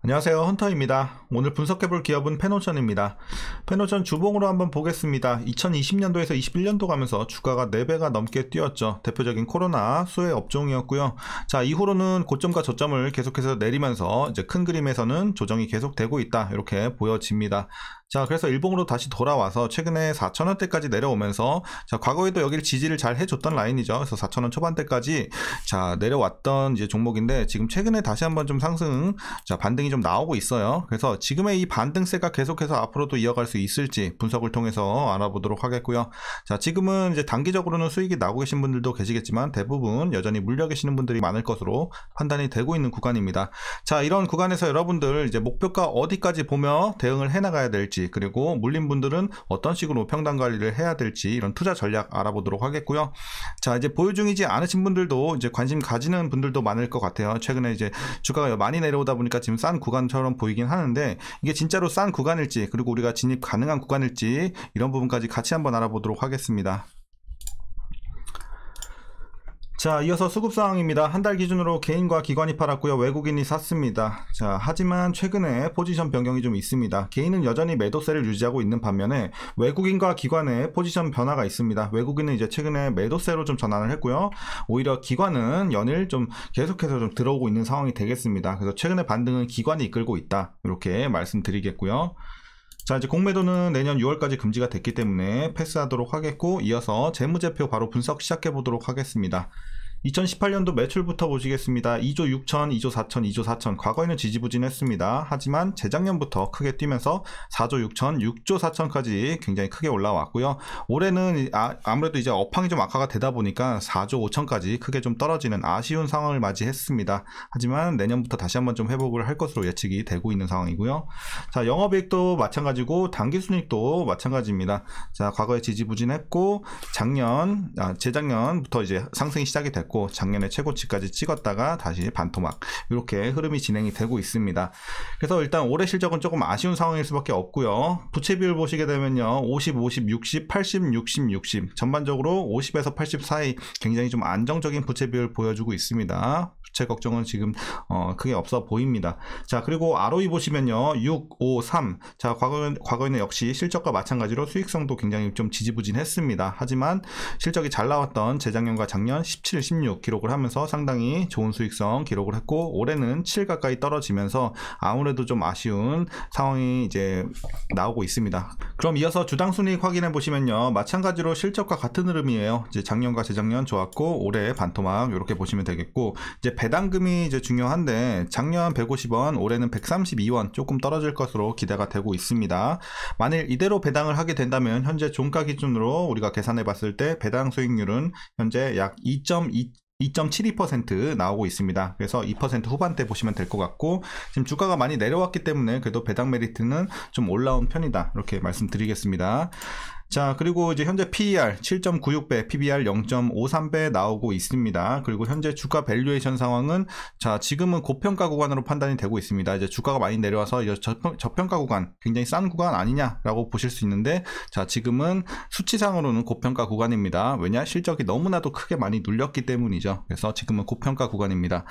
안녕하세요, 헌터입니다. 오늘 분석해볼 기업은 페노션입니다. 페노션 주봉으로 한번 보겠습니다. 2020년도에서 21년도 가면서 주가가 4배가 넘게 뛰었죠. 대표적인 코로나 수혜 업종이었고요. 자, 이후로는 고점과 저점을 계속해서 내리면서 이제 큰 그림에서는 조정이 계속되고 있다, 이렇게 보여집니다. 자, 그래서 일봉으로 다시 돌아와서 최근에 4,000원대까지 내려오면서, 자, 과거에도 여기를 지지를 잘 해줬던 라인이죠. 그래서 4,000원 초반대까지 자 내려왔던 이제 종목인데, 지금 최근에 다시 한번 좀 상승, 자, 반등이 좀 나오고 있어요. 그래서 지금의 이 반등세가 계속해서 앞으로도 이어갈 수 있을지 분석을 통해서 알아보도록 하겠고요. 자, 지금은 이제 단기적으로는 수익이 나고 계신 분들도 계시겠지만 대부분 여전히 물려 계시는 분들이 많을 것으로 판단이 되고 있는 구간입니다. 자, 이런 구간에서 여러분들 이제 목표가 어디까지 보며 대응을 해 나가야 될지, 그리고 물린 분들은 어떤 식으로 평단 관리를 해야 될지, 이런 투자 전략 알아보도록 하겠고요. 자, 이제 보유 중이지 않으신 분들도 이제 관심 가지는 분들도 많을 것 같아요. 최근에 이제 주가가 많이 내려오다 보니까 지금 싼 구간처럼 보이긴 하는데, 이게 진짜로 싼 구간일지, 그리고 우리가 진입 가능한 구간일지, 이런 부분까지 같이 한번 알아보도록 하겠습니다. 자, 이어서 수급 상황입니다. 한 달 기준으로 개인과 기관이 팔았고요. 외국인이 샀습니다. 자, 하지만 최근에 포지션 변경이 좀 있습니다. 개인은 여전히 매도세를 유지하고 있는 반면에 외국인과 기관의 포지션 변화가 있습니다. 외국인은 이제 최근에 매도세로 좀 전환을 했고요. 오히려 기관은 연일 좀 계속해서 좀 들어오고 있는 상황이 되겠습니다. 그래서 최근에 반등은 기관이 이끌고 있다, 이렇게 말씀드리겠고요. 자, 이제 공매도는 내년 6월까지 금지가 됐기 때문에 패스하도록 하겠고, 이어서 재무제표 바로 분석 시작해 보도록 하겠습니다. 2018년도 매출부터 보시겠습니다. 2조 6천, 2조 4천, 2조 4천. 과거에는 지지부진했습니다. 하지만 재작년부터 크게 뛰면서 4조 6천, 6조 4천까지 굉장히 크게 올라왔고요. 올해는 아무래도 이제 업황이 좀 악화가 되다 보니까 4조 5천까지 크게 좀 떨어지는 아쉬운 상황을 맞이했습니다. 하지만 내년부터 다시 한번 좀 회복을 할 것으로 예측이 되고 있는 상황이고요. 자, 영업이익도 마찬가지고 당기순이익도 마찬가지입니다. 자, 과거에 지지부진했고 재작년부터 이제 상승이 시작이 됐고, 작년에 최고치까지 찍었다가 다시 반토막, 이렇게 흐름이 진행이 되고 있습니다. 그래서 일단 올해 실적은 조금 아쉬운 상황일 수밖에 없고요. 부채 비율 보시게 되면요, 50, 50, 60, 80, 60, 60, 전반적으로 50에서 80 사이 굉장히 좀 안정적인 부채 비율 보여주고 있습니다. 부채 걱정은 지금 크게 없어 보입니다. 자, 그리고 ROE 보시면요, 6, 5, 3. 자, 과거에는 역시 실적과 마찬가지로 수익성도 굉장히 좀 지지부진했습니다. 하지만 실적이 잘 나왔던 재작년과 작년 17, 16 기록을 하면서 상당히 좋은 수익성 기록을 했고, 올해는 7 가까이 떨어지면서 아무래도 좀 아쉬운 상황이 이제 나오고 있습니다. 그럼 이어서 주당 순이익 확인해 보시면요, 마찬가지로 실적과 같은 흐름이에요. 이제 작년과 재작년 좋았고 올해 반토막, 이렇게 보시면 되겠고, 이제 배당금이 이제 중요한데 작년 150원, 올해는 132원, 조금 떨어질 것으로 기대가 되고 있습니다. 만일 이대로 배당을 하게 된다면 현재 종가 기준으로 우리가 계산해 봤을 때 배당 수익률은 현재 약 2.72% 나오고 있습니다. 그래서 2% 후반대 보시면 될 것 같고, 지금 주가가 많이 내려왔기 때문에 그래도 배당 메리트는 좀 올라온 편이다, 이렇게 말씀드리겠습니다. 자, 그리고 이제 현재 PER 7.96배, PBR 0.53배 나오고 있습니다. 그리고 현재 주가 밸류에이션 상황은, 자, 지금은 고평가 구간으로 판단이 되고 있습니다. 이제 주가가 많이 내려와서 저평가 구간, 굉장히 싼 구간 아니냐라고 보실 수 있는데, 자, 지금은 수치상으로는 고평가 구간입니다. 왜냐? 실적이 너무나도 크게 많이 눌렸기 때문이죠. 그래서 지금은 고평가 구간입니다.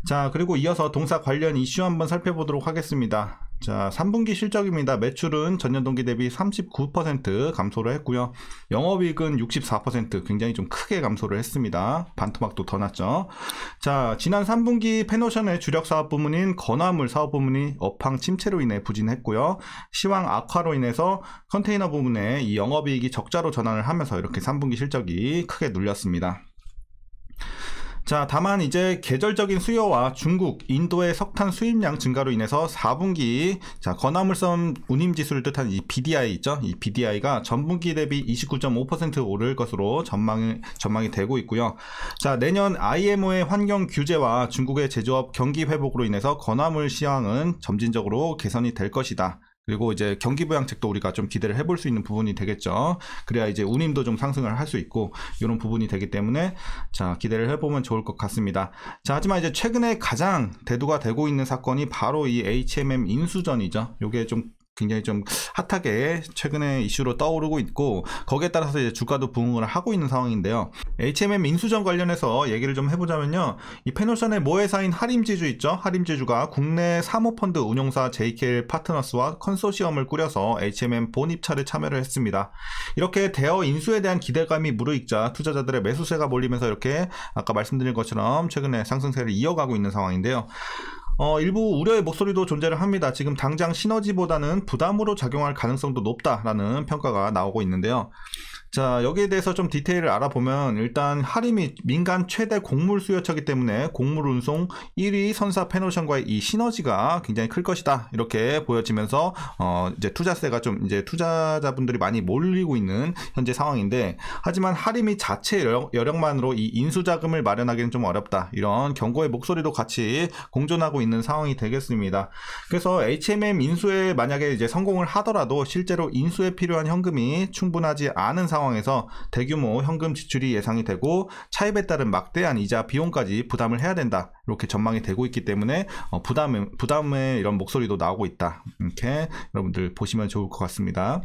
자, 그리고 이어서 동사 관련 이슈 한번 살펴보도록 하겠습니다. 자, 3분기 실적입니다. 매출은 전년 동기 대비 39% 감소를 했고요. 영업이익은 64%, 굉장히 좀 크게 감소를 했습니다. 반토막도 더 났죠. 자, 지난 3분기 페노션의 주력 사업 부문인 건화물 사업 부문이 업황 침체로 인해 부진했고요. 시황 악화로 인해서 컨테이너 부문의 이 영업이익이 적자로 전환을 하면서 이렇게 3분기 실적이 크게 눌렸습니다. 자, 다만 이제 계절적인 수요와 중국, 인도의 석탄 수입량 증가로 인해서 4분기, 자, 건화물성 운임지수를 뜻하는 이 BDI 있죠? 이 BDI가 전분기 대비 29.5% 오를 것으로 전망이 되고 있고요. 자, 내년 IMO의 환경 규제와 중국의 제조업 경기 회복으로 인해서 건화물 시황은 점진적으로 개선이 될 것이다. 그리고 이제 경기부양책도 우리가 좀 기대를 해볼 수 있는 부분이 되겠죠. 그래야 이제 운임도 좀 상승을 할 수 있고, 이런 부분이 되기 때문에, 자, 기대를 해보면 좋을 것 같습니다. 자, 하지만 이제 최근에 가장 대두가 되고 있는 사건이 바로 이 HMM 인수전이죠. 요게 좀 굉장히 좀 핫하게 최근에 이슈로 떠오르고 있고, 거기에 따라서 이제 주가도 부응을 하고 있는 상황인데요. HMM 인수전 관련해서 얘기를 좀 해보자면요, 이 페노션의 모회사인 하림지주 있죠. 하림지주가 국내 사모펀드 운용사 JKL 파트너스와 컨소시엄을 꾸려서 HMM 본입차를 참여를 했습니다. 이렇게 대여 인수에 대한 기대감이 무르익자 투자자들의 매수세가 몰리면서 이렇게 아까 말씀드린 것처럼 최근에 상승세를 이어가고 있는 상황인데요. 일부 우려의 목소리도 존재를 합니다. 지금 당장 시너지보다는 부담으로 작용할 가능성도 높다라는 평가가 나오고 있는데요. 자, 여기에 대해서 좀 디테일을 알아보면, 일단 하림이 민간 최대 곡물 수요처이기 때문에 곡물 운송 1위 선사 페노션과의 이 시너지가 굉장히 클 것이다, 이렇게 보여지면서 이제 투자세가 좀 이제 투자자분들이 많이 몰리고 있는 현재 상황인데, 하지만 하림이 자체 여력만으로 이 인수 자금을 마련하기는 좀 어렵다, 이런 경고의 목소리도 같이 공존하고 있는 상황이 되겠습니다. 그래서 HMM 인수에 만약에 이제 성공을 하더라도 실제로 인수에 필요한 현금이 충분하지 않은 상황에서 대규모 현금 지출이 예상이 되고, 차입에 따른 막대한 이자 비용까지 부담을 해야 된다, 이렇게 전망이 되고 있기 때문에 부담의 이런 목소리도 나오고 있다, 이렇게 여러분들 보시면 좋을 것 같습니다.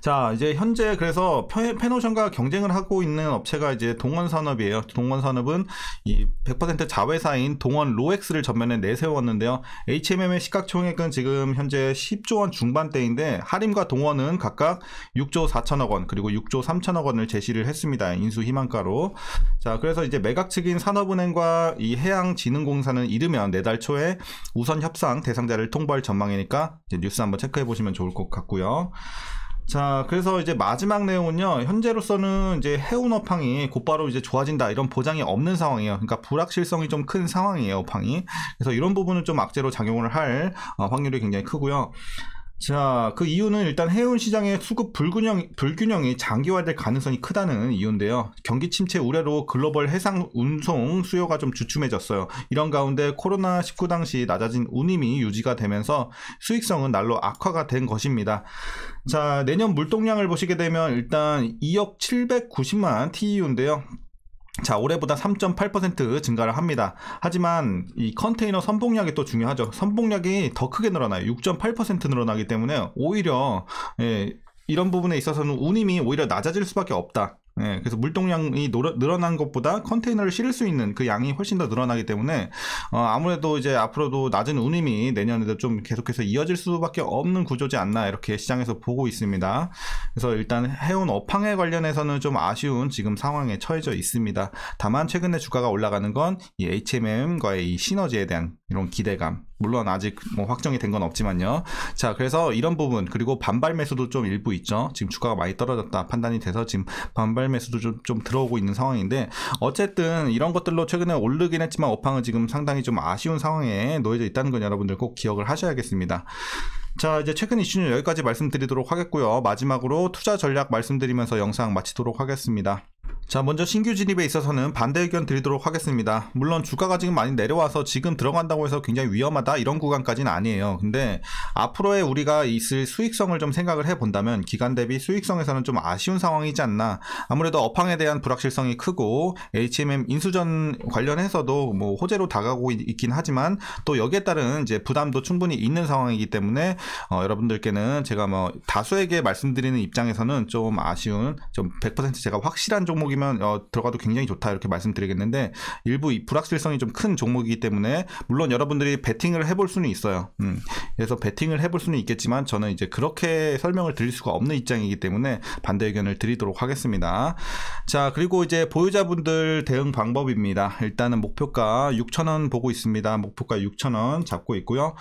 자, 이제 현재 그래서 페노션과 경쟁을 하고 있는 업체가 이제 동원산업이에요. 동원산업은 이 100% 자회사인 동원 로엑스를 전면에 내세웠는데요. HMM의 시가총액은 지금 현재 10조 원 중반대인데, 하림과 동원은 각각 6조 4천억 원 그리고 6조 3천억 원을 제시를 했습니다, 인수 희망가로. 자, 그래서 이제 매각 측인 산업은행과 이 해양진흥공사는 이르면 내달 초에 우선 협상 대상자를 통보할 전망이니까 이제 뉴스 한번 체크해 보시면 좋을 것 같고요. 자, 그래서 이제 마지막 내용은요, 현재로서는 이제 해운 업황이 곧바로 이제 좋아진다, 이런 보장이 없는 상황이에요. 그러니까 불확실성이 좀 큰 상황이에요, 업황이. 그래서 이런 부분은 좀 악재로 작용을 할 확률이 굉장히 크고요. 자, 그 이유는 일단 해운 시장의 수급 불균형이 장기화될 가능성이 크다는 이유인데요. 경기 침체 우려로 글로벌 해상 운송 수요가 좀 주춤해졌어요. 이런 가운데 코로나19 당시 낮아진 운임이 유지가 되면서 수익성은 날로 악화가 된 것입니다. 자, 내년 물동량을 보시게 되면 일단 2억 790만 TEU인데요. 자, 올해보다 3.8% 증가를 합니다. 하지만 이 컨테이너 선봉량이 또 중요하죠. 선봉량이 더 크게 늘어나요. 6.8% 늘어나기 때문에 오히려 이런 부분에 있어서는 운임이 오히려 낮아질 수밖에 없다. 그래서 물동량이 늘어난 것보다 컨테이너를 실을 수 있는 그 양이 훨씬 더 늘어나기 때문에 아무래도 이제 앞으로도 낮은 운임이 내년에도 좀 계속해서 이어질 수밖에 없는 구조지 않나, 이렇게 시장에서 보고 있습니다. 그래서 일단 해운 업황에 관련해서는 좀 아쉬운 지금 상황에 처해져 있습니다. 다만 최근에 주가가 올라가는 건 이 HMM과의 이 시너지에 대한 이런 기대감, 물론 아직 뭐 확정이 된 건 없지만요. 자, 그래서 이런 부분, 그리고 반발 매수도 좀 일부 있죠. 지금 주가가 많이 떨어졌다 판단이 돼서 지금 반발 매수도 좀 들어오고 있는 상황인데, 어쨌든 이런 것들로 최근에 오르긴 했지만 업황은 지금 상당히 좀 아쉬운 상황에 놓여져 있다는 건 여러분들 꼭 기억을 하셔야겠습니다. 자, 이제 최근 이슈는 여기까지 말씀드리도록 하겠고요. 마지막으로 투자 전략 말씀드리면서 영상 마치도록 하겠습니다. 자, 먼저 신규 진입에 있어서는 반대 의견 드리도록 하겠습니다. 물론 주가가 지금 많이 내려와서 지금 들어간다고 해서 굉장히 위험하다, 이런 구간까지는 아니에요. 근데 앞으로의 우리가 있을 수익성을 좀 생각을 해본다면 기간 대비 수익성에서는 좀 아쉬운 상황이지 않나. 아무래도 업황에 대한 불확실성이 크고 HMM 인수전 관련해서도 뭐 호재로 다가오고 있긴 하지만 또 여기에 따른 이제 부담도 충분히 있는 상황이기 때문에 여러분들께는 제가 뭐 다수에게 말씀드리는 입장에서는 좀 아쉬운, 좀 100% 제가 확실한 종목이면 들어가도 굉장히 좋다, 이렇게 말씀드리겠는데, 일부 이 불확실성이 좀 큰 종목이기 때문에 물론 여러분들이 베팅을 해볼 수는 있어요. 그래서 베팅을 해볼 수는 있겠지만 저는 이제 그렇게 설명을 드릴 수가 없는 입장이기 때문에 반대 의견을 드리도록 하겠습니다. 자, 그리고 이제 보유자분들 대응 방법입니다. 일단은 목표가 6,000원 보고 있습니다. 목표가 6,000원 잡고 있고요.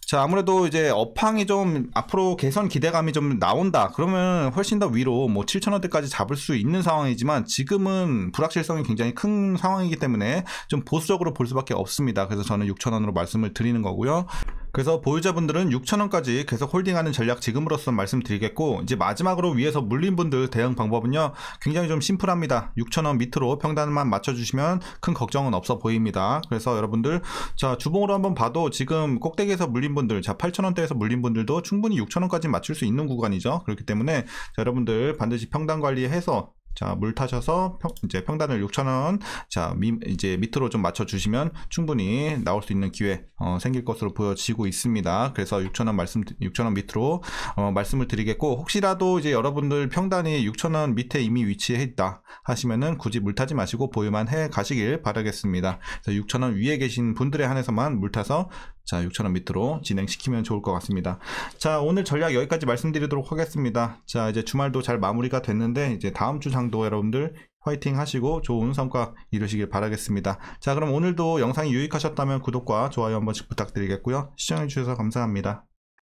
자, 아무래도 이제 업황이 좀 앞으로 개선 기대감이 좀 나온다, 그러면 훨씬 더 위로 뭐 7,000원대까지 잡을 수 있는 상황이지만, 지금은 불확실성이 굉장히 큰 상황이기 때문에 좀 보수적으로 볼 수밖에 없습니다. 그래서 저는 6,000원으로 말씀을 드리는 거고요. 그래서 보유자분들은 6,000원까지 계속 홀딩하는 전략 지금으로서 말씀드리겠고, 이제 마지막으로 위에서 물린 분들 대응 방법은요, 굉장히 좀 심플합니다. 6,000원 밑으로 평단만 맞춰주시면 큰 걱정은 없어 보입니다. 그래서 여러분들, 자, 주봉으로 한번 봐도 지금 꼭대기에서 물린 분들, 자, 8,000원대에서 물린 분들도 충분히 6,000원까지 맞출 수 있는 구간이죠. 그렇기 때문에 자, 여러분들 반드시 평단 관리해서 자, 물 타셔서 이제 평단을 6,000원, 자, 이제 밑으로 좀 맞춰주시면 충분히 나올 수 있는 기회 생길 것으로 보여지고 있습니다. 그래서 6,000원 밑으로 말씀을 드리겠고, 혹시라도 이제 여러분들 평단이 6,000원 밑에 이미 위치해 있다 하시면은 굳이 물 타지 마시고 보유만 해 가시길 바라겠습니다. 그래서 6,000원 위에 계신 분들에 한해서만 물 타서 자, 6,000원 밑으로 진행시키면 좋을 것 같습니다. 자, 오늘 전략 여기까지 말씀드리도록 하겠습니다. 자, 이제 주말도 잘 마무리가 됐는데 이제 다음 주 장도 여러분들 화이팅 하시고 좋은 성과 이루시길 바라겠습니다. 자, 그럼 오늘도 영상이 유익하셨다면 구독과 좋아요 한 번씩 부탁드리겠고요. 시청해주셔서 감사합니다.